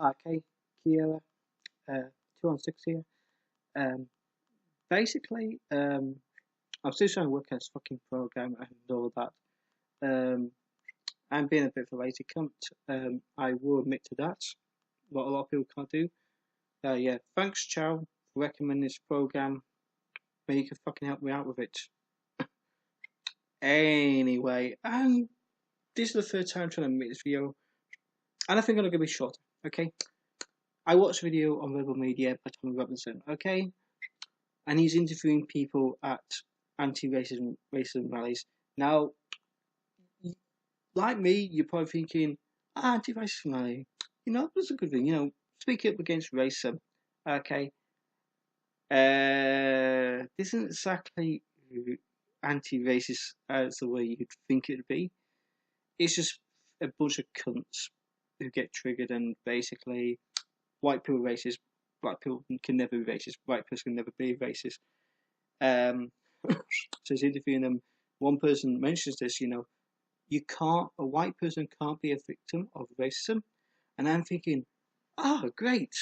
Okay, Kiera, 2 on 6 here. Um, basically, I'm still trying to work out this fucking program and all that. I'm being a bit of a lazy cunt. I will admit to that. What a lot of people can't do. Yeah, thanks, Chow, for recommending this program. Maybe you can fucking help me out with it. Anyway, this is the third time trying to make this video, and I think I'm gonna be short. Okay, I watched a video on Rebel Media by Tommy Robinson. Okay, and he's interviewing people at anti-racism rallies. Now, like me, you're probably thinking, anti-racism rally, that's a good thing. Speak up against racism. Okay, this isn't exactly anti-racist as the way you'd think it'd be. It's just a bunch of cunts who get triggered, and basically, white people are racist. Black people can never be racist. White people can never be racist. So he's interviewing them. One person mentions this. A white person can't be a victim of racism, and I'm thinking, great.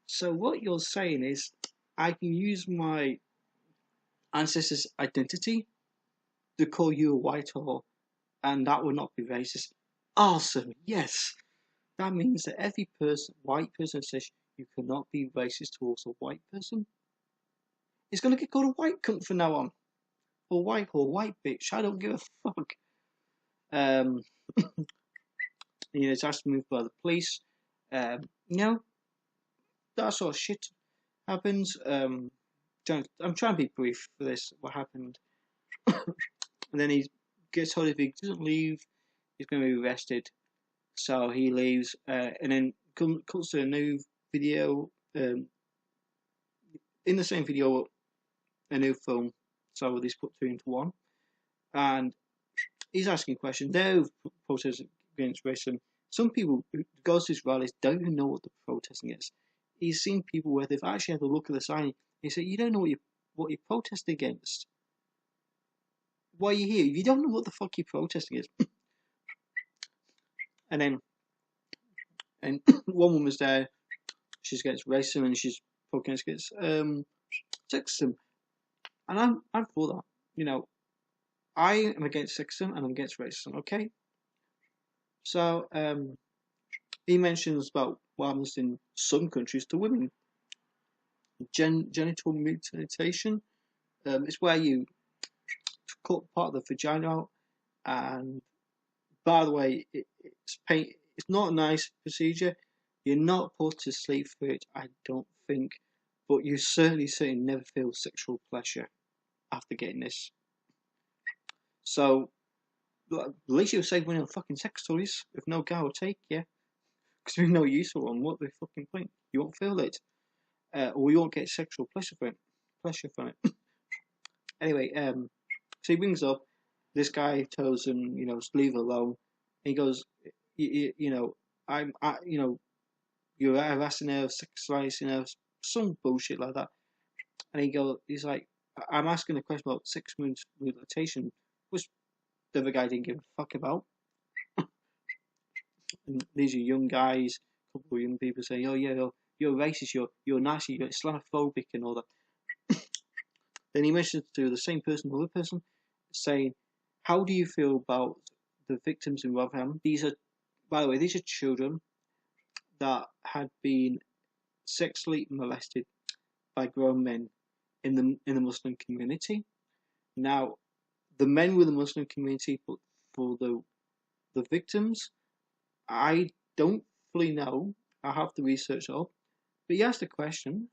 So what you're saying is, I can use my ancestors' identity to call you a white whore, and that would not be racist. Awesome, yes. That means that every white person says you cannot be racist towards a white person is going to get called a white cunt from now on. Or white bitch. I don't give a fuck. It's asked to move by the police. You know, that sort of shit happens. I'm trying to be brief for this. What happened? And then he gets told if he doesn't leave, he's going to be arrested. So he leaves, and then comes to a new video. In the same video, a new film. So he's put two into one, and he's asking questions. They're protesting against racism. Some people who go to these rallies don't even know what the protesting is. He's seen people where they've actually had a look at the sign. He said, "You don't know what you're protesting against. Why are you here? You don't know what the fuck you're protesting is." And one woman's there. She's against racism and she's against sexism. And I'm for that. I am against sexism and I'm against racism. Okay. So he mentions about what happens in some countries to women. Genital mutilation. It's where you cut part of the vagina out, and by the way, it's pain. It's not a nice procedure. You're not put to sleep for it, I don't think, but you certainly never feel sexual pleasure after getting this. So, at least you'll save money on fucking sex toys if no guy will take you, because there's no use for one. What the fucking point? You won't feel it, or you won't get sexual pleasure from it. Anyway, so he brings up this guy tells him, leave it alone. And he goes, you're harassing her, sexualizing her, some bullshit like that. And he's like, I'm asking a question about sex mutilation, which the other guy didn't give a fuck about. And these are young guys, a couple of young people saying, "Oh yeah, you're racist, you're nasty, you're Islamophobic, and all that." Then he mentions to the same person, another person, saying, "How do you feel about the victims in Rotherham? By the way, these are children that had been sexually molested by grown men in the Muslim community. Now, the men were the Muslim community, but for the victims, I don't fully know. I have to research it up. But he asked a question,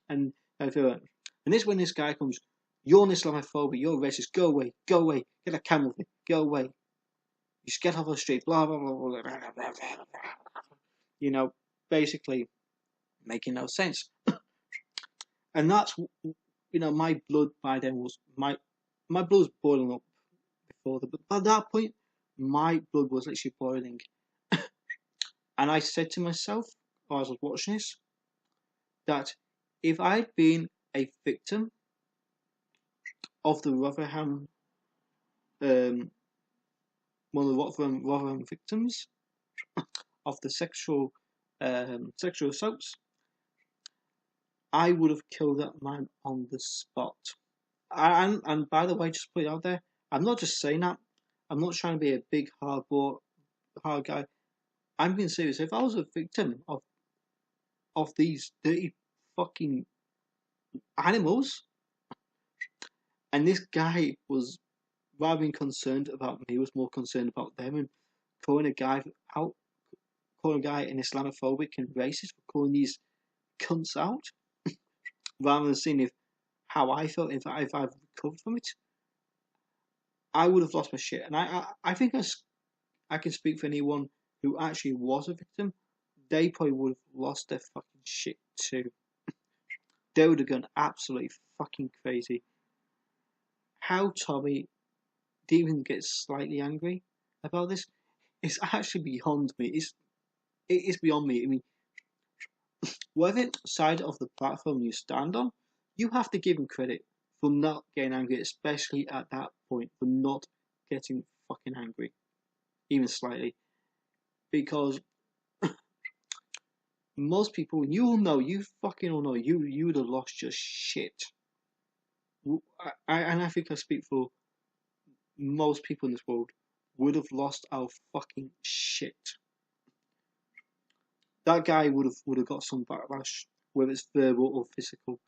and I feel like, and this when this guy comes, you're an Islamophobic, you're racist, go away, get a camel thing, go away. You just get off the street, blah blah blah blah blah blah blah. Basically making no sense. And that's my blood by then was my blood was boiling up before but by that point my blood was literally boiling. And I said to myself as I was watching this that if I'd been a victim of the Rotherham one of the Rotherham victims of the sexual sexual assaults, I would have killed that man on the spot. And by the way, just put it out there, I'm not just saying that. I'm not trying to be a big hard guy. I'm being serious. If I was a victim of these dirty fucking animals, and this guy was rather than concerned about me, was more concerned about them, and calling a guy out, calling a guy an Islamophobic and racist for calling these cunts out, rather than seeing how I felt if I've recovered from it, I would have lost my shit. And I think I can speak for anyone who actually was a victim. They probably would have lost their fucking shit too. They would have gone absolutely fucking crazy. How Tommy didn't even get slightly angry about this is actually beyond me. It is beyond me. I mean, whatever side of the platform you stand on, you have to give him credit for not getting angry, especially at that point, for not getting fucking angry, even slightly. Because most people, you fucking all know, you would have lost your shit. And I think I speak for most people in this world, would have lost our fucking shit. That guy would have got some backlash, whether it's verbal or physical.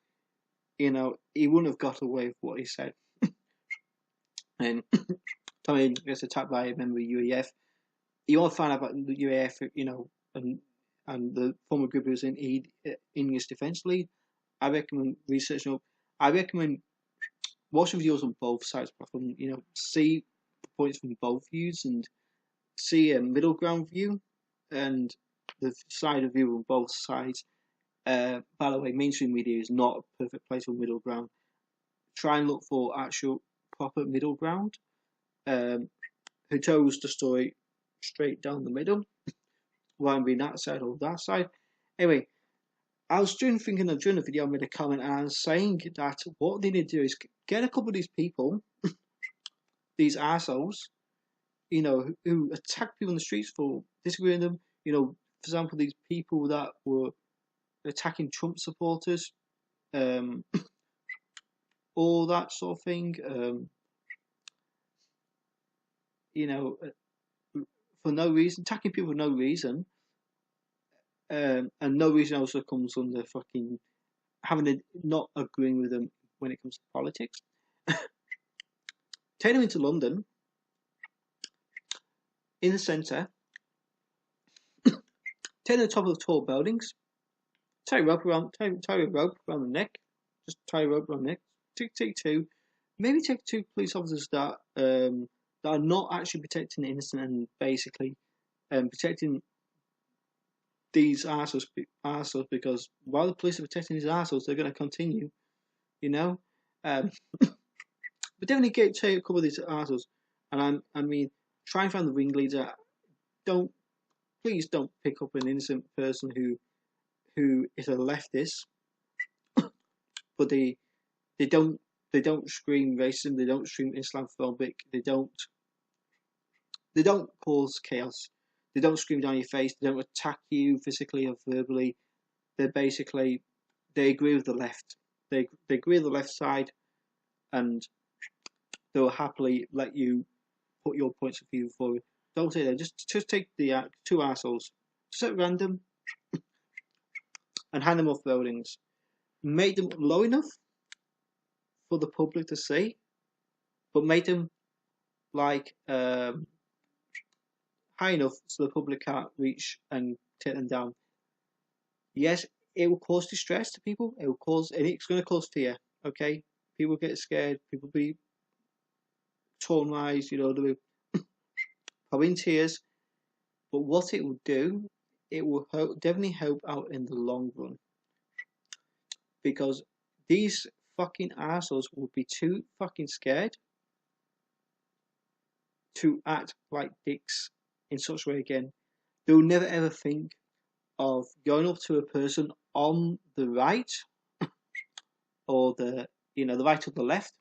You know, he wouldn't have got away with what he said. And Tommy gets attacked by a member of UAF. You all find out about the UAF, you know, and the former group who's in his defence lead. I recommend researching up. I recommend watching videos on both sides of the platform. You know, see points from both views and see a middle ground view and the side of view on both sides. By the way, mainstream media is not a perfect place for middle ground. Try and look for actual proper middle ground who tells the story straight down the middle, rather than being that side or that side. Anyway, I was thinking of doing a video, I made a comment, and I was saying that what they need to do is get a couple of these people, these assholes, you know, who attack people in the streets for disagreeing with them. You know, for example, these people that were attacking Trump supporters, all that sort of thing. You know, for no reason, attacking people for no reason, and no reason also comes under fucking having a not agreeing with them when it comes to politics. Take them into London, in the centre, take them to the top of the tall buildings, tie a rope around the neck, just tie a rope around the neck. Take two, maybe take two police officers that are not actually protecting the innocent and basically protecting these assholes, because while the police are protecting these assholes, they're going to continue, you know. But definitely take a couple of these assholes, and I mean, try and find the ringleader. Please don't pick up an innocent person who is a leftist, but they don't scream racism, they don't scream Islamophobic, they don't cause chaos, they don't scream down your face, they don't attack you physically or verbally. They agree with the left. They agree with the left side, and they'll happily let you put your points of view forward. Don't say that. Just take the two assholes, just at random, and hand them off buildings. Make them low enough for the public to see, but make them like high enough so the public can't reach and take them down. Yes, it will cause distress to people. It will cause, and it's going to cause fear. Okay, people get scared. People be traumatized. You know, they'll be probably in tears. But what it will do, it will definitely help out in the long run, because these fucking assholes will be too fucking scared to act like dicks in such a way again. They'll never ever think of going up to a person on the right or the right or the left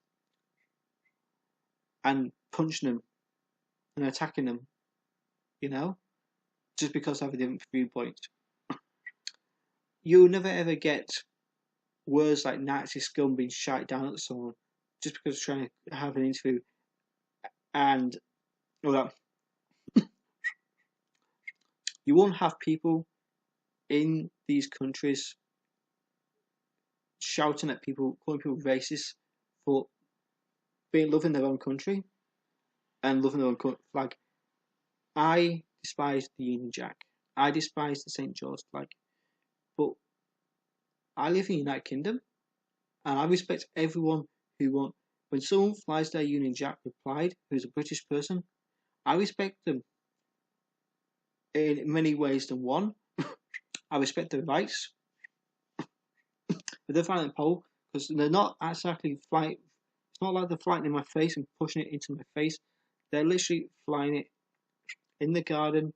and punching them and attacking them, you know, just because they have a different viewpoint. you'll never ever get words like Nazi scum being shot down at someone just because they're trying to have an interview and all that. You won't have people in these countries shouting at people, calling people racist for loving their own country and loving their own flag. I despise the Union Jack. I despise the St. George flag. But I live in the United Kingdom and I respect everyone who wants. When someone flies their Union Jack with pride, who's a British person, I respect them in many ways than one. I respect their rights, but they're flying the pole because they're not exactly flying. It's not like they're flying in my face and pushing it into my face. They're literally flying it in the garden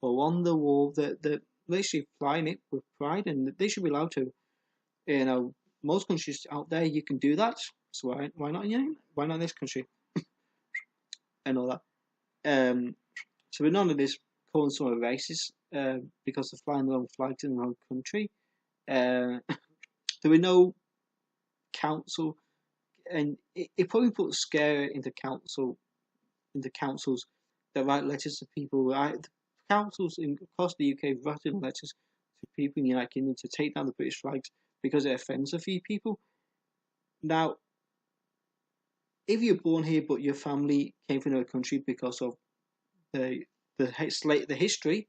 or on the wall. They're literally flying it with pride, and they should be allowed to. You know, most countries out there you can do that. So why not? Why not in this country and all that? So we're none of this calling someone racist because they're flying their own flags in their own country. There were no council, and it probably puts scare into councils that write letters to people. Councils across the UK writing letters to people in the United Kingdom to take down the British flags because it offends a few people. Now, if you're born here but your family came from another country because of the history,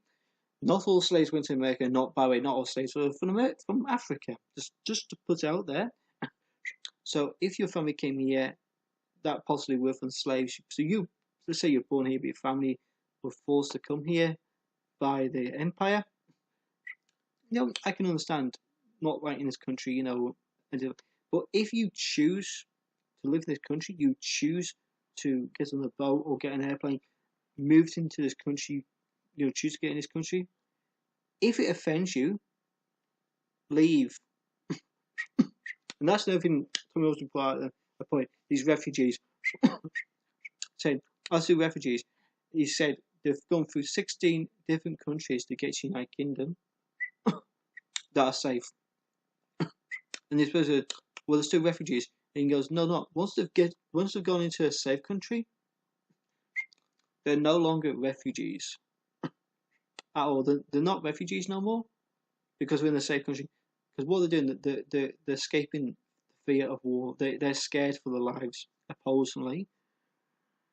not all slaves went to America. Not by the way, not all slaves were from Africa. Just to put it out there. So if your family came here, that possibly were from slaves. So let's say you're born here, but your family were forced to come here by the empire. I can understand not right in this country, but if you choose to live in this country, you choose to get on a boat or get an airplane, move into this country, choose to get in this country. If it offends you, leave. And that's another thing Tommy also put out a point. These refugees said, as to refugees, he said they've gone through 16 different countries to get to the United Kingdom that are safe. And this person said, well, they're still refugees. And he goes, no. Once they've gone into a safe country, they're no longer refugees at all. They're not refugees no more because we're in a safe country. Because what they're doing, they're escaping the fear of war. They're scared for their lives, supposedly.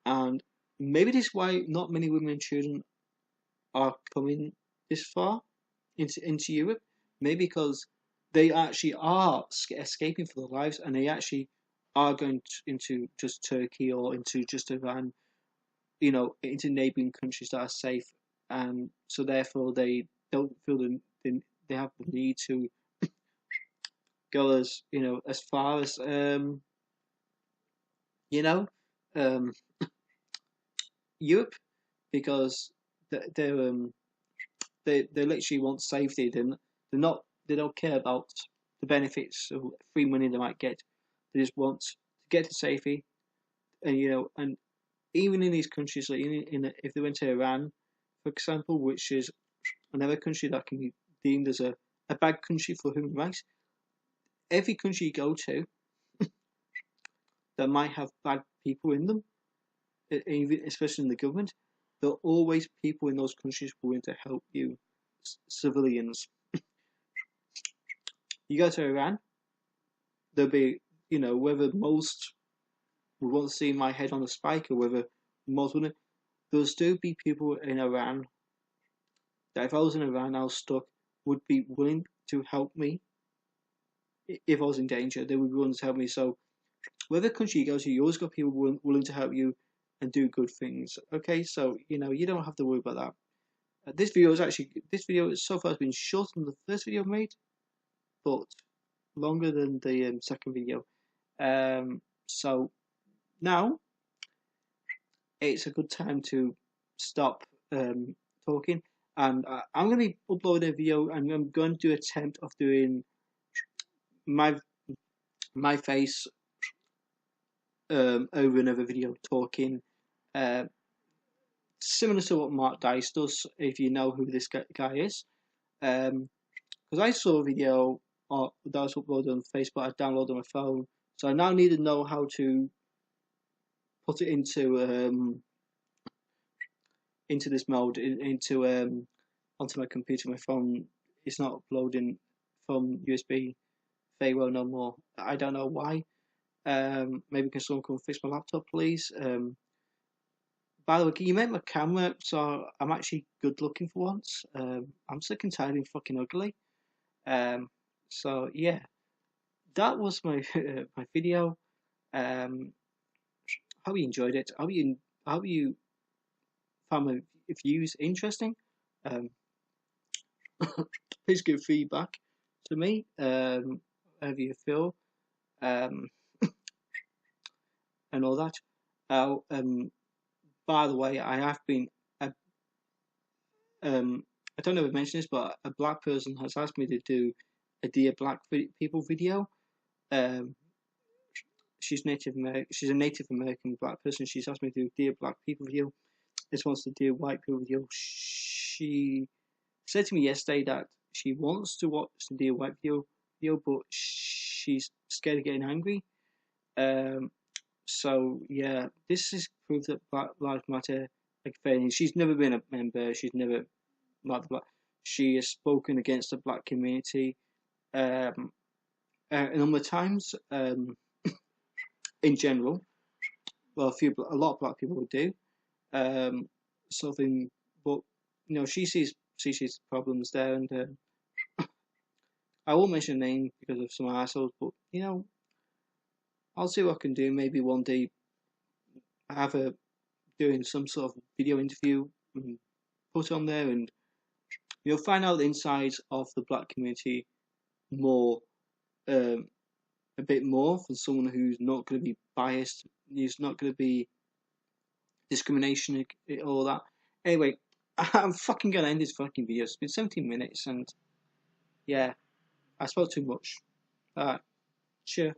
And maybe this is why not many women and children are coming this far into Europe. Maybe because they actually are escaping for their lives, and they actually are going into just Turkey or into just Iran, into neighbouring countries that are safe, and so therefore they don't feel they have the need to go as far as Europe, because they literally want safety. They don't care about the benefits of free money they might get. They just want to get to safety, and even in these countries, like if they went to Iran, for example, which is another country that can be deemed as a bad country for human rights. Every country you go to that might have bad people in them, especially in the government, there are always people in those countries willing to help you, civilians. You go to Iran, there'll be, whether most would want to see my head on a spike or whether most wouldn't, there'll still be people in Iran that if I was in Iran, I was stuck, would be willing to help me. If I was in danger, they would be willing to help me. So, whatever country you go to, you always got people willing to help you and do good things. Okay, so you don't have to worry about that. This video so far has been shorter than the first video I made, but longer than the second video. So now it's a good time to stop talking, and I'm going to be uploading a video, and I'm going to do an attempt of doing my face over another video talking, similar to what Mark Dice does, if you know who this guy is, because because I saw a video that was uploaded on Facebook. I downloaded on my phone, so I now need to know how to put it into this mode, into onto my computer. My phone is not uploading from USB very well no more. I don't know why. Maybe can someone come fix my laptop, please? By the way, can you make my camera so I'm actually good looking for once? I'm sick and tired of being fucking ugly. So yeah, that was my my video. Hope you enjoyed it. Hope you found my views interesting. Um, please give feedback to me. However you feel, um, and all that. By the way, I have been. I don't know if I mentioned this, but a black person has asked me to do a Dear Black People video. Um, she's Native American. She's a Native American black person. She's asked me to do Dear Black People video. This wants to do White People video. She said to me yesterday that she wants to watch the Dear White video, but she's scared of getting angry. So yeah, this is proof that Black Lives Matter. Like, she's never been a member. She's never black. She has spoken against the black community a number of times. In general, well, a lot of black people would do something, but she sees problems there, and I won't mention a name because of some assholes, but I'll see what I can do. Maybe one day have her doing some sort of video interview and put on there, and find out the insides of the black community more, a bit more, from someone who's not going to be biased, who's not going to be discrimination, all that. Anyway, I'm fucking gonna end this fucking video. It's been 17 minutes, and yeah, I spoke too much. Alright, cheers.